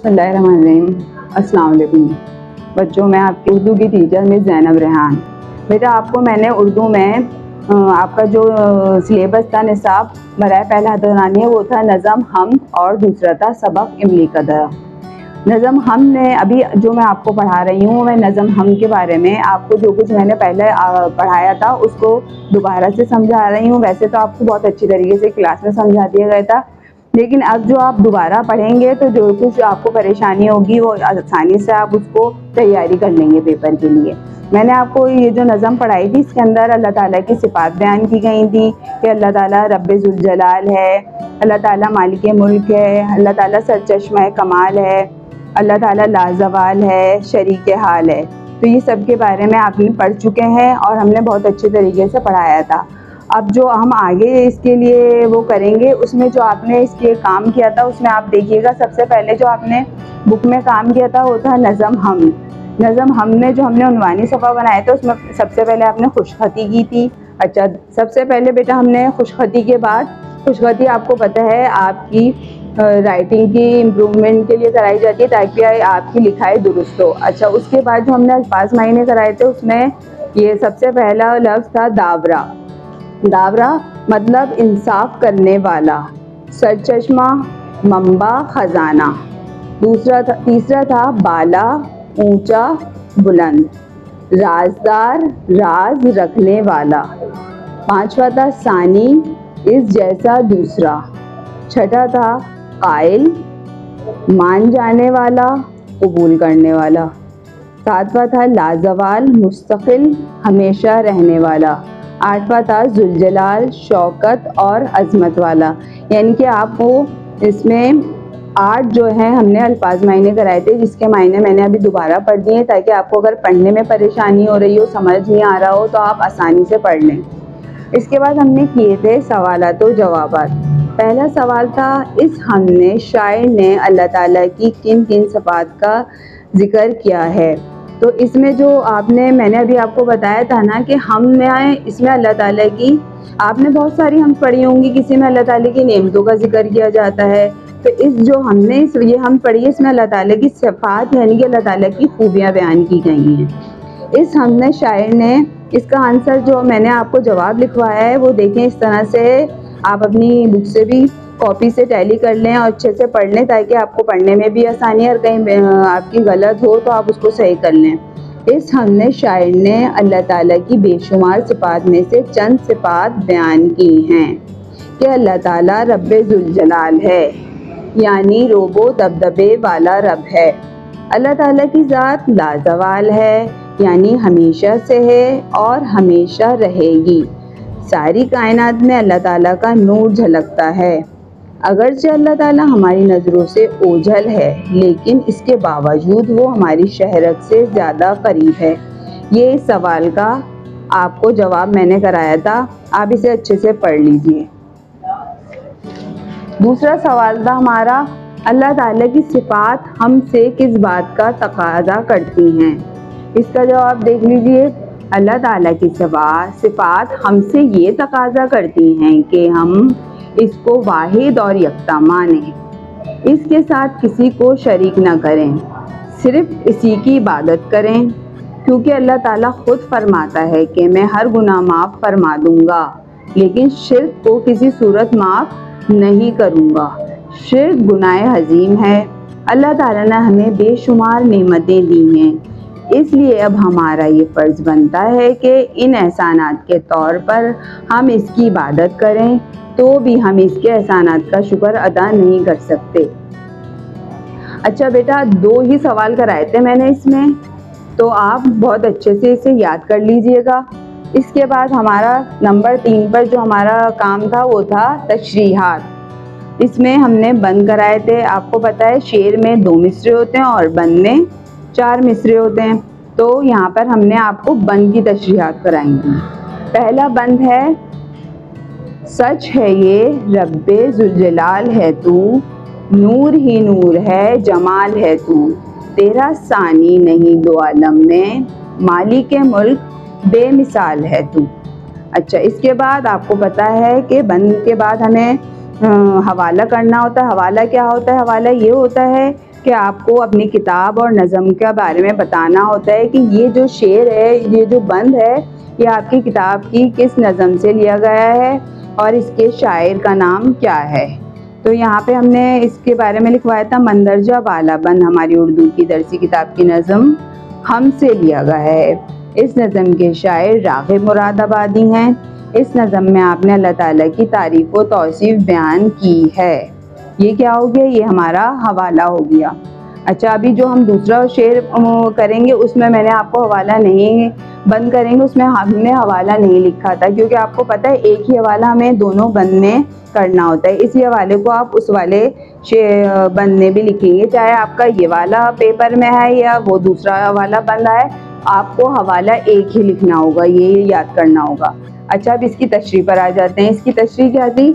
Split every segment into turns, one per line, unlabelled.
بسم اللہ الرحمن الرحیم۔ السلام علیکم بچوں، میں آپ کی اردو کی ٹیچر مس زینب ریحان۔ بیٹا آپ کو میں نے اردو میں آپ کا جو سلیبس تھا نصاب برائے پہلا دورانیہ وہ تھا نظم حمد، اور دوسرا تھا سبق املی کا درا۔ نظم حمد نے ابھی جو میں آپ کو پڑھا رہی ہوں، میں نظم حمد کے بارے میں آپ کو جو کچھ میں نے پہلے پڑھایا تھا اس کو دوبارہ سے سمجھا رہی ہوں۔ ویسے تو آپ کو بہت اچھی طریقے سے کلاس میں سمجھا دیا گیا تھا، لیکن اب جو آپ دوبارہ پڑھیں گے تو جو کچھ آپ کو پریشانی ہوگی وہ آسانی سے آپ اس کو تیاری کر لیں گے پیپر کے لیے۔ میں نے آپ کو یہ جو نظم پڑھائی تھی اس کے اندر اللہ تعالیٰ کی صفات بیان کی گئی تھی کہ اللہ تعالیٰ رب ذوالجلال ہے، اللہ تعالیٰ مالک ملک ہے، اللہ تعالیٰ سرچشمہ کمال ہے، اللہ تعالیٰ لازوال ہے، شریک حال ہے۔ تو یہ سب کے بارے میں آپ نے پڑھ چکے ہیں اور ہم نے بہت اچھے طریقے سے پڑھایا تھا۔ اب جو ہم آگے اس کے لیے وہ کریں گے، اس میں جو آپ نے اس کے کام کیا تھا اس میں آپ دیکھیے گا، سب سے پہلے جو آپ نے بک میں کام کیا تھا وہ تھا نظم حمد۔ نظم حمد میں جو ہم نے عنوانی صفحہ بنائے تھے اس میں سب سے پہلے آپ نے خوش خطی کی تھی۔ اچھا، سب سے پہلے بیٹا ہم نے خوش خطی کے بعد، خوش خطی آپ کو پتہ ہے آپ کی رائٹنگ کی امپروومنٹ کے لیے کرائی جاتی ہے تاکہ آپ کی لکھائی درست ہو۔ اچھا، اس کے بعد جو ہم نے الفاظ معینے کرائے تھے اس میں یہ سب سے پہلا لفظ تھا داورا۔ داورا مطلب انصاف کرنے والا، سرچشمہ منبع خزانہ۔ تیسرا تھا بالا اونچا بلند، رازدار راز رکھنے والا۔ پانچواں تھا ثانی اس جیسا دوسرا۔ چھٹا تھا قائل مان جانے والا، قبول کرنے والا۔ ساتواں تھا لازوال مستقل ہمیشہ رہنے والا۔ آٹھواں تھا ذوالجلال شوکت اور عظمت والا۔ یعنی کہ آپ کو اس میں 8 جو ہیں ہم نے الفاظ معینے کرائے تھے، جس کے معنی میں نے ابھی دوبارہ پڑھ دیے تاکہ آپ کو اگر پڑھنے میں پریشانی ہو رہی ہو، سمجھ نہیں آ رہا ہو تو آپ آسانی سے پڑھ لیں۔ اس کے بعد ہم نے کیے تھے سوالات و جوابات۔ پہلا سوال تھا اس حمد میں شاعر نے اللہ تعالیٰ کی کن کن صفات کا ذکر کیا ہے؟ تو اس میں جو میں نے ابھی آپ کو بتایا تھا نا کہ حمد میں اس میں اللہ تعالیٰ کی، آپ نے بہت ساری حمد پڑھی ہوں گی، کسی میں اللہ تعالیٰ کی نعمتوں کا ذکر کیا جاتا ہے، تو اس جو ہم نے یہ حمد پڑھی ہے اس میں اللہ تعالیٰ کی صفات یعنی کہ اللہ تعالیٰ کی خوبیاں بیان کی گئی ہیں۔ اس حمد میں شاعر نے اس کا آنسر جو میں نے آپ کو جواب لکھوایا ہے وہ دیکھیں، اس طرح سے آپ اپنی بک سے بھی کاپی سے ٹیلی کر لیں اور اچھے سے پڑھ لیں تاکہ آپ کو پڑھنے میں بھی آسانی، اور کہیں آپ کی غلط ہو تو آپ اس کو صحیح کر لیں۔ اس حمد میں شاعر نے اللہ تعالیٰ کی بے شمار صفات میں سے چند صفات بیان کی ہیں کہ اللہ تعالیٰ رب ذوالجلال ہے، یعنی روب و دبدبے والا رب ہے۔ اللہ تعالیٰ کی ذات لازوال ہے، یعنی ہمیشہ سے ہے اور ہمیشہ رہے گی۔ ساری کائنات میں اللہ تعالیٰ کا نور جھلکتا ہے۔ اگرچہ اللہ تعالیٰ ہماری نظروں سے اوجھل ہے، لیکن اس کے باوجود وہ ہماری شہرت سے زیادہ قریب ہے۔ یہ اس سوال کا آپ کو جواب میں نے کرایا تھا، آپ اسے اچھے سے پڑھ لیجئے۔ دوسرا سوال تھا ہمارا، اللہ تعالیٰ کی صفات ہم سے کس بات کا تقاضا کرتی ہیں؟ اس کا جواب دیکھ لیجئے۔ اللہ تعالیٰ کی صفات ہم سے یہ تقاضا کرتی ہیں کہ ہم اس کو واحد اور یکتا مانیں، اس کے ساتھ کسی کو شریک نہ کریں، صرف اسی کی عبادت کریں، کیونکہ اللہ تعالیٰ خود فرماتا ہے کہ میں ہر گناہ معاف فرما دوں گا، لیکن شرک کو کسی صورت معاف نہیں کروں گا۔ شرک گناہ عظیم ہے۔ اللہ تعالیٰ نے ہمیں بے شمار نعمتیں دی ہیں، اس لیے اب ہمارا یہ فرض بنتا ہے کہ ان احسانات کے طور پر ہم اس کی عبادت کریں، تو بھی ہم اس کے احسانات کا شکر ادا نہیں کر سکتے۔ اچھا بیٹا، 2 ہی سوال کرائے تھے میں نے اس میں، تو آپ بہت اچھے سے اسے یاد کر لیجئے گا۔ اس کے بعد ہمارا نمبر 3 پر جو ہمارا کام تھا وہ تھا تشریحات۔ اس میں ہم نے بند کرائے تھے، آپ کو پتہ ہے شعر میں 2 مصرے ہوتے ہیں اور بند میں 4 مصرے ہوتے ہیں، تو یہاں پر ہم نے آپ کو بند کی تشریحات کرائیں گی۔ پہلا بند ہے، سچ ہے یہ رب ذوالجلال ہے تو، نور ہی نور ہے جمال ہے تو، تیرا ثانی نہیں دو عالم میں، مالک ملک بے مثال ہے تو۔ اچھا، اس کے بعد آپ کو پتہ ہے کہ بند کے بعد ہمیں حوالہ کرنا ہوتا ہے۔ حوالہ کیا ہوتا ہے؟ حوالہ یہ ہوتا ہے کہ آپ کو اپنی کتاب اور نظم کے بارے میں بتانا ہوتا ہے کہ یہ جو شعر ہے، یہ جو بند ہے، یہ آپ کی کتاب کی کس نظم سے لیا گیا ہے اور اس کے شاعر کا نام کیا ہے۔ تو یہاں پہ ہم نے اس کے بارے میں لکھوایا تھا مندرجہ بالا بند، ہماری اردو کی درسی کتاب کی نظم ہم سے لیا گیا ہے۔ اس نظم کے شاعر راغب مراد آبادی ہیں۔ اس نظم میں آپ نے اللہ تعالیٰ کی تعریف و توصیف بیان کی ہے۔ یہ کیا ہو گیا؟ یہ ہمارا حوالہ ہو گیا۔ اچھا، ابھی جو ہم دوسرا شعر کریں گے اس میں نے آپ کو حوالہ نہیں بند کریں گے، اس میں ہم نے حوالہ نہیں لکھا تھا، کیونکہ آپ کو پتہ ہے ایک ہی حوالہ ہمیں دونوں بند میں کرنا ہوتا ہے۔ اسی حوالے کو آپ اس والے بند میں بھی لکھیں گے، چاہے آپ کا یہ والا پیپر میں ہے یا وہ دوسرا والا بند ہے، آپ کو حوالہ ایک ہی لکھنا ہوگا، یہ یاد کرنا ہوگا۔ اچھا، اب اس کی تشریح پر آ جاتے ہیں۔ اس کی تشریح کیا تھی؟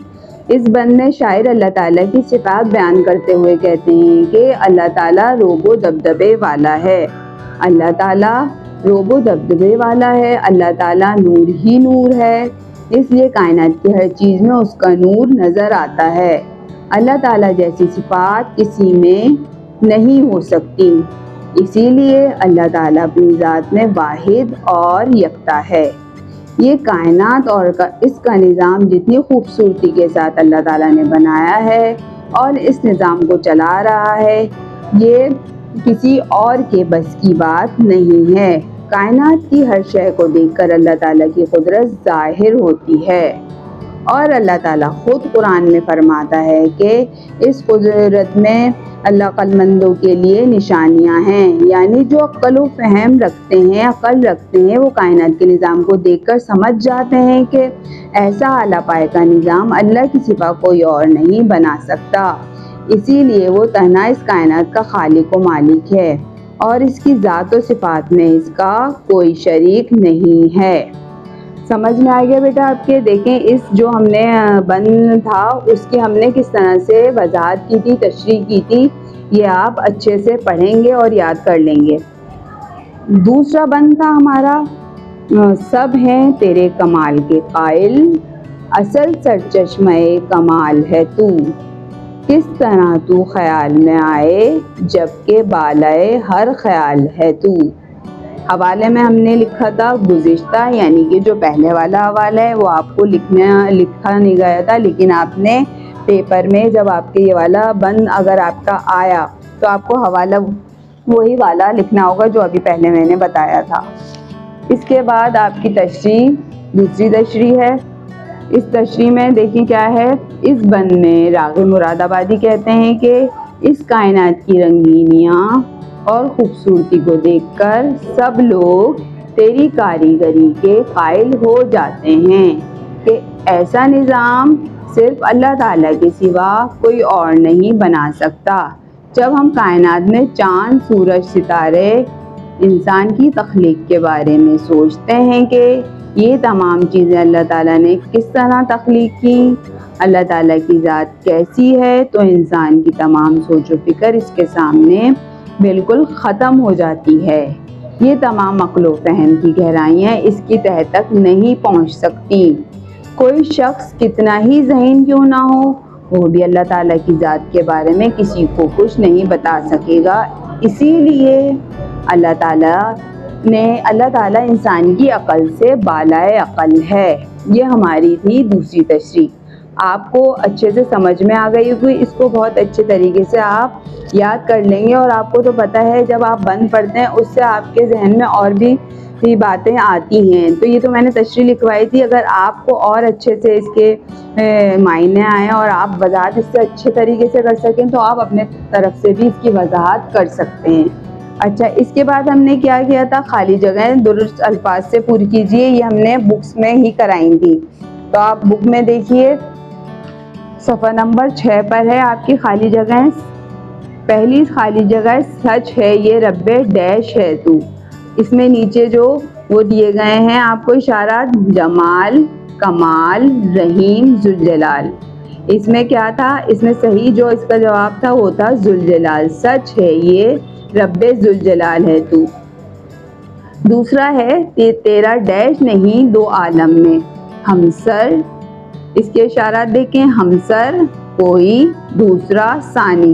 اس بند میں شاعر اللہ تعالیٰ کی صفات بیان کرتے ہوئے کہتے ہیں کہ اللہ تعالیٰ روب و دبدبے والا ہے، اللہ تعالیٰ روب و دبدبے والا ہے، اللہ تعالیٰ نور ہی نور ہے، اس لیے کائنات کی ہر چیز میں اس کا نور نظر آتا ہے۔ اللہ تعالیٰ جیسی صفات کسی میں نہیں ہو سکتی، اسی لیے اللہ تعالیٰ اپنی ذات میں واحد اور یکتا ہے۔ یہ کائنات اور اس کا نظام جتنی خوبصورتی کے ساتھ اللہ تعالیٰ نے بنایا ہے اور اس نظام کو چلا رہا ہے، یہ کسی اور کے بس کی بات نہیں ہے۔ کائنات کی ہر شے کو دیکھ کر اللہ تعالیٰ کی قدرت ظاہر ہوتی ہے، اور اللہ تعالیٰ خود قرآن میں فرماتا ہے کہ اس قدرت میں اللہ عقل مندوں کے لیے نشانیاں ہیں، یعنی جو عقل و فہم رکھتے ہیں، عقل رکھتے ہیں، وہ کائنات کے نظام کو دیکھ کر سمجھ جاتے ہیں کہ ایسا اعلیٰ پائے کا نظام اللہ کی سوا کوئی اور نہیں بنا سکتا، اسی لیے وہ تنہا اس کائنات کا خالق و مالک ہے اور اس کی ذات و صفات میں اس کا کوئی شریک نہیں ہے۔ سمجھ میں آ گیا بیٹا آپ کے؟ دیکھیں، اس جو ہم نے بند تھا اس کی ہم نے کس طرح سے وضاحت کی تھی، تشریح کی تھی، یہ آپ اچھے سے پڑھیں گے اور یاد کر لیں گے۔ دوسرا بند تھا ہمارا سب ہیں تیرے کمال کے قائل، اصل سرچشمہ کمال ہے تو، کس طرح تو خیال میں آئے جبکہ بالائے ہر خیال ہے تو۔ حوالے میں ہم نے لکھا تھا گزشتہ، یعنی کہ جو پہلے والا حوالہ ہے وہ آپ کو لکھا نہیں گیا تھا، لیکن آپ نے پیپر میں جب آپ کے یہ والا بند اگر آپ کا آیا تو آپ کو حوالہ وہی والا لکھنا ہوگا جو ابھی پہلے میں نے بتایا تھا۔ اس کے بعد آپ کی تشریح، دوسری تشریح ہے۔ اس تشریح میں دیکھیں کیا ہے۔ اس بند میں راغب مراد آبادی کہتے ہیں کہ اس کائنات کی رنگینیاں اور خوبصورتی کو دیکھ کر سب لوگ تیری کاریگری کے قائل ہو جاتے ہیں کہ ایسا نظام صرف اللہ تعالیٰ کے سوا کوئی اور نہیں بنا سکتا۔ جب ہم کائنات میں چاند، سورج، ستارے، انسان کی تخلیق کے بارے میں سوچتے ہیں کہ یہ تمام چیزیں اللہ تعالیٰ نے کس طرح تخلیق کی، اللہ تعالیٰ کی ذات کیسی ہے، تو انسان کی تمام سوچ و فکر اس کے سامنے بالکل ختم ہو جاتی ہے۔ یہ تمام عقل و فہم کی گہرائیاں اس کی تہ تک نہیں پہنچ سکتی۔ کوئی شخص کتنا ہی ذہین کیوں نہ ہو، وہ بھی اللہ تعالیٰ کی ذات کے بارے میں کسی کو کچھ نہیں بتا سکے گا۔ اسی لیے اللہ تعالیٰ انسان کی عقل سے بالائے عقل ہے۔ یہ ہماری تھی دوسری تشریح۔ آپ کو اچھے سے سمجھ میں آ گئی ہوگی، اس کو بہت اچھے طریقے سے آپ یاد کر لیں گے، اور آپ کو تو پتہ ہے جب آپ بند پڑھتے ہیں اس سے آپ کے ذہن میں اور بھی باتیں آتی ہیں۔ تو یہ تو میں نے تشریح لکھوائی تھی، اگر آپ کو اور اچھے سے اس کے معنی آئیں اور آپ وضاحت اس سے اچھے طریقے سے کر سکیں تو آپ اپنے طرف سے بھی اس کی وضاحت کر سکتے ہیں۔ اچھا، اس کے بعد ہم نے کیا کیا تھا؟ خالی جگہیں درست الفاظ سے پوری کیجیے، یہ ہم نے بکس میں ہی کرائیں تھی۔ تو آپ بک میں دیکھیے، صفحہ نمبر 6 پر ہے آپ کی خالی جگہیں۔ پہلی خالی جگہ سچ ہے یہ رب ڈیش ہے تو، اس میں نیچے جو وہ دیے گئے ہیں آپ کو اشارات، جمال، کمال، رحیم، ذوالجلال۔ اس میں کیا تھا؟ اس میں صحیح جو اس کا جواب تھا وہ تھا ذوالجلال، سچ ہے یہ رب ذوالجلال ہے تو۔ دوسرا ہے تیرا ڈیش نہیں دو عالم میں ہمسر، اس کے اشارات دیکھیں، ہمسر کوئی دوسرا ثانی،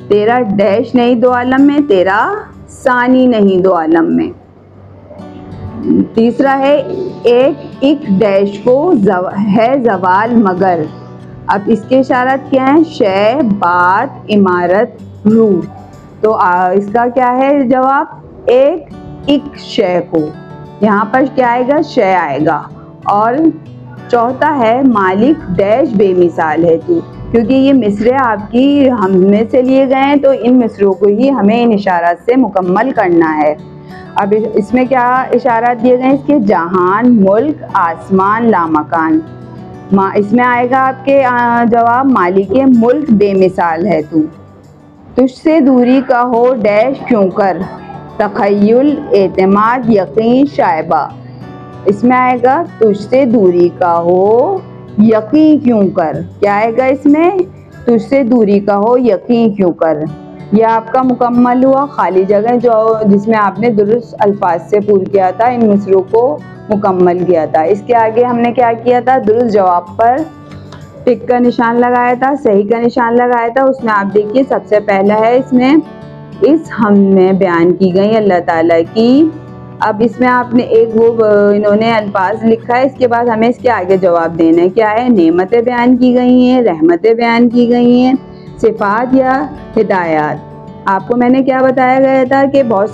تیرا ڈیش نہیں دو عالم میں، تیرا ثانی نہیں دو عالم میں۔ تیسرا ہے ایک ڈیش کو ہے زوال مگر، اب اس کے اشارات کیا ہیں؟ شے، بات، عمارت، روح۔ تو اس کا کیا ہے جواب؟ ایک شے کو، یہاں پر کیا آئے گا؟ شے آئے گا۔ اور چوتھا ہے مالک ڈیش بے مثال ہے تو، کیونکہ یہ مصرے آپ کی ہم میں سے لیے گئے ہیں تو ان مصروں کو ہی ہمیں ان اشارات سے مکمل کرنا ہے۔ اب اس میں کیا اشارات دیے گئے ہیں؟ اس کے جہان، ملک، آسمان، لامکان۔ اس میں آئے گا آپ کے جواب مالک ملک بے مثال ہے تو، تجھ سے دوری کا ہو ڈیش کیوں کر، تخیل، اعتماد، یقین، شائبہ۔ اس میں آئے گا تجھ سے دوری کا ہو یقین کیوں کر، کیا آئے گا اس میں؟ تجھ سے دوری کا ہو یقین کیوں کر۔ یہ آپ کا مکمل ہوا خالی جگہ جس میں آپ نے درست الفاظ سے پور کیا تھا، ان مصروں کو مکمل کیا تھا۔ اس کے آگے ہم نے کیا کیا تھا؟ درست جواب پر ٹک کا نشان لگایا تھا، صحیح کا نشان لگایا تھا۔ اس میں آپ دیکھیے سب سے پہلا ہے اس میں اس ہم میں بیان کی گئی اللہ تعالیٰ کی، اب اس میں آپ نے انہوں نے الفاظ لکھا ہے، اس کے بعد ہمیں اس کے آگے جواب دینا ہے۔ کیا ہے؟ نعمتیں بیان کی گئی ہیں، رحمتیں بیان کی گئی ہیں، صفات یا ہدایات۔ آپ کو میں نے کیا بتایا گیا تھا کہ بہت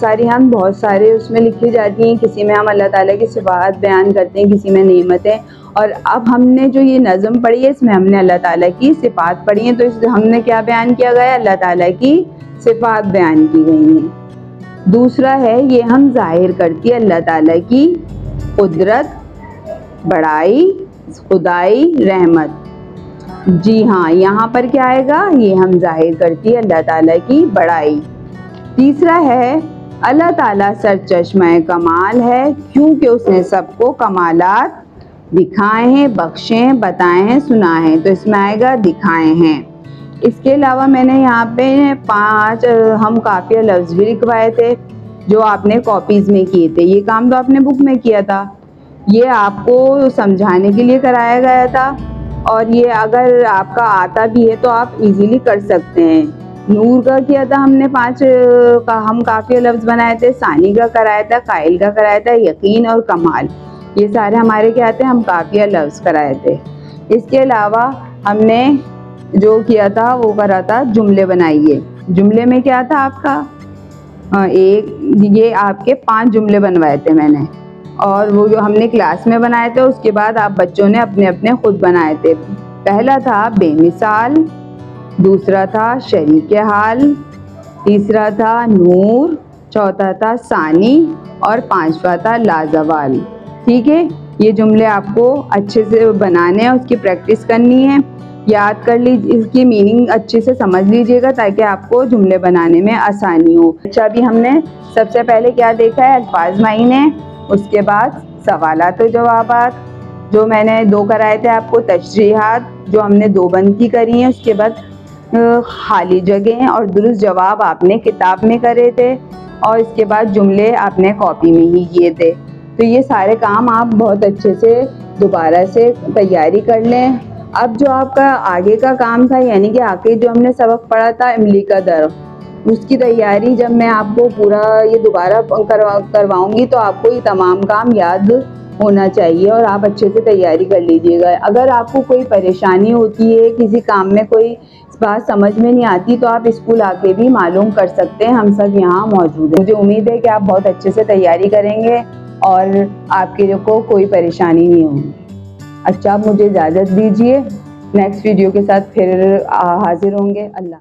سارے اس میں لکھی جاتی ہیں، کسی میں ہم اللہ تعالیٰ کی صفات بیان کرتے ہیں، کسی میں نعمتیں، اور اب ہم نے جو یہ نظم پڑھی ہے اس میں ہم نے اللہ تعالیٰ کی صفات پڑھی ہیں، تو ہم نے کیا بیان کیا گیا؟ اللہ تعالیٰ کی صفات بیان کی گئی ہیں۔ دوسرا ہے یہ ہم ظاہر کرتی ہے اللہ تعالیٰ کی قدرت، بڑائی، خدائی، رحمت۔ جی ہاں، یہاں پر کیا آئے گا؟ یہ ہم ظاہر کرتی ہے اللہ تعالیٰ کی بڑائی۔ تیسرا ہے اللہ تعالیٰ سرچشمہ کمال ہے کیونکہ اس نے سب کو کمالات دکھائے ہیں، بخشے ہیں، بتائے ہیں، سنائے ہیں، تو اس میں آئے گا دکھائے ہیں۔ اس کے علاوہ میں نے یہاں پہ 5 ہم قافیہ لفظ بھی لکھوائے تھے جو آپ نے کاپیز میں کیے تھے، یہ کام تو آپ نے بک میں کیا تھا، یہ آپ کو سمجھانے کے لیے کرایا گیا تھا، اور یہ اگر آپ کا آتا بھی ہے تو آپ ایزیلی کر سکتے ہیں۔ نور کا کیا تھا ہم نے 5 ہم قافیہ لفظ بنائے تھے، ثانی کا کرایا تھا، قائل کا کرایا تھا، یقین اور کمال، یہ سارے ہمارے کیا تھے؟ ہم قافیہ لفظ کرائے تھے۔ اس کے علاوہ ہم نے جو کیا تھا وہ کرا تھا جملے بنائیے۔ جملے میں کیا تھا آپ کا؟ یہ آپ کے 5 جملے بنوائے تھے میں نے، اور وہ جو ہم نے کلاس میں بنائے تھے اس کے بعد آپ بچوں نے اپنے اپنے خود بنائے تھے۔ پہلا تھا بے مثال، دوسرا تھا شریک حال، تیسرا تھا نور، چوتھا تھا ثانی، اور 5واں تھا لازوال۔ ٹھیک ہے، یہ جملے آپ کو اچھے سے بنانے ہیں، اس کی پریکٹس کرنی ہے، یاد کر لیجیے، اس کی میننگ اچھے سے سمجھ لیجیے گا تاکہ آپ کو جملے بنانے میں آسانی ہو۔ اچھا، ابھی ہم نے سب سے پہلے کیا دیکھا ہے؟ الفاظ معینے، اس کے بعد سوالات و جوابات جو میں نے 2 کرائے تھے آپ کو، تشریحات جو ہم نے 2 بند کی کری ہیں، اس کے بعد خالی جگہیں اور درست جواب آپ نے کتاب میں کرے تھے، اور اس کے بعد جملے آپ نے کاپی میں ہی کیے تھے۔ تو یہ سارے کام آپ بہت اچھے سے دوبارہ سے تیاری کر لیں۔ اب جو آپ کا آگے کا کام تھا، یعنی کہ آگے جو ہم نے سبق پڑھا تھا املی کا درخت، اس کی تیاری جب میں آپ کو پورا یہ دوبارہ کرواؤں گی تو آپ کو یہ تمام کام یاد ہونا چاہیے اور آپ اچھے سے تیاری کر لیجیے گا۔ اگر آپ کو کوئی پریشانی ہوتی ہے، کسی کام میں کوئی بات سمجھ میں نہیں آتی، تو آپ اسکول آ کے بھی معلوم کر سکتے ہیں، ہم سب یہاں موجود ہیں۔ مجھے امید ہے کہ آپ بہت اچھے سے تیاری کریں گے اور آپ کے کو کوئی پریشانی نہیں ہوگی۔ اچھا، آپ مجھے اجازت دیجیے، نیکسٹ ویڈیو کے ساتھ پھر حاضر ہوں گے۔ اللہ